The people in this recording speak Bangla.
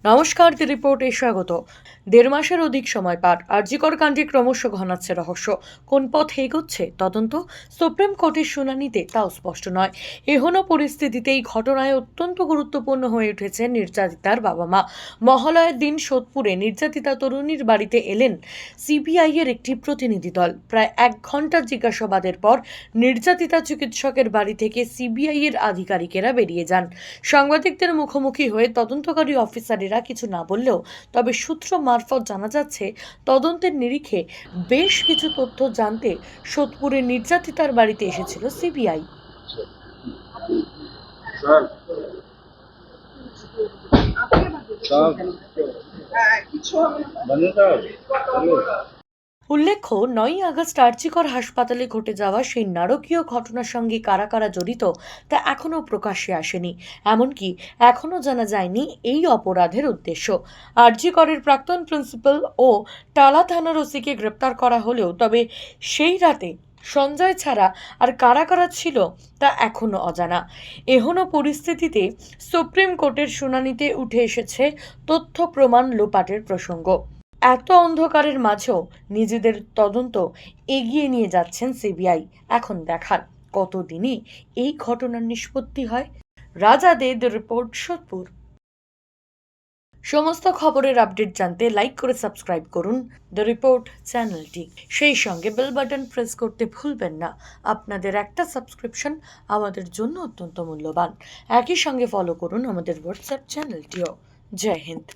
নমস্কার, দি রিপোর্টে স্বাগত। ১.৫ মাসের অধিক সময় পার, আরজিকর কাণ্ডে ক্রমশ ঘনাচ্ছে রহস্য। কোন পথে এগোচ্ছে তদন্ত? সুপ্রিম কোর্টের শুনানিতে তাও স্পষ্ট নয়। এহেন পরিস্থিতিতে এই ঘটনায় অত্যন্ত গুরুত্বপূর্ণ হয়ে উঠেছে নির্যাতিতার বাবা মা। মহালয়ের দিন সোদপুরে নির্যাতিতা তরুণীর বাড়িতে এলেন সিবিআই এর একটি প্রতিনিধি দল। প্রায় ১ ঘন্টার জিজ্ঞাসাবাদের পর নির্যাতিতা চিকিৎসকের বাড়ি থেকে সিবিআই এর আধিকারিকেরা বেরিয়ে যান। সাংবাদিকদের মুখোমুখি হয়ে তদন্তকারী অফিসারেরা কিছু না বললেও তবে সূত্র মারফত জানা যাচ্ছে, তদন্তের নিরিখে বেশ কিছু তথ্য জানতে সোদপুরের নির্যাতিতার বাড়িতে এসেছিল সিবিআই। উল্লেখ্য, ৯ই আগস্ট আরজিকর হাসপাতালে ঘটে যাওয়া সেই নারকীয় ঘটনার সঙ্গে কারা কারা জড়িত তা এখনও প্রকাশ্যে আসেনি। এমনকি এখনও জানা যায়নি এই অপরাধের উদ্দেশ্য। আরজিকরের প্রাক্তন প্রিন্সিপাল ও টালা থানার ওসিকে গ্রেপ্তার করা হলেও তবে সেই রাতে সঞ্জয় ছাড়া আর কারা কারা ছিল তা এখনও অজানা। এহেন পরিস্থিতিতে সুপ্রিম কোর্টের শুনানিতে উঠে এসেছে তথ্য প্রমাণ লোপাটের প্রসঙ্গ। এত অন্ধকারের মাঝেও নিজেদের তদন্ত এগিয়ে নিয়ে যাচ্ছেন সিবিআই। এখন দেখার কতদিনে এই ঘটনার নিষ্পত্তি হয়। রাজা দে, দ্য রিপোর্ট, সোদপুর। সমস্ত খবরের আপডেট জানতে লাইক করে সাবস্ক্রাইব করুন দ্য রিপোর্ট চ্যানেলটি। সেই সঙ্গে বেল বাটন প্রেস করতে ভুলবেন না। আপনাদের একটা সাবস্ক্রিপশন আমাদের জন্য অত্যন্ত মূল্যবান। একই সঙ্গে ফলো করুন আমাদের হোয়াটসঅ্যাপ চ্যানেলটিও। জয় হিন্দ।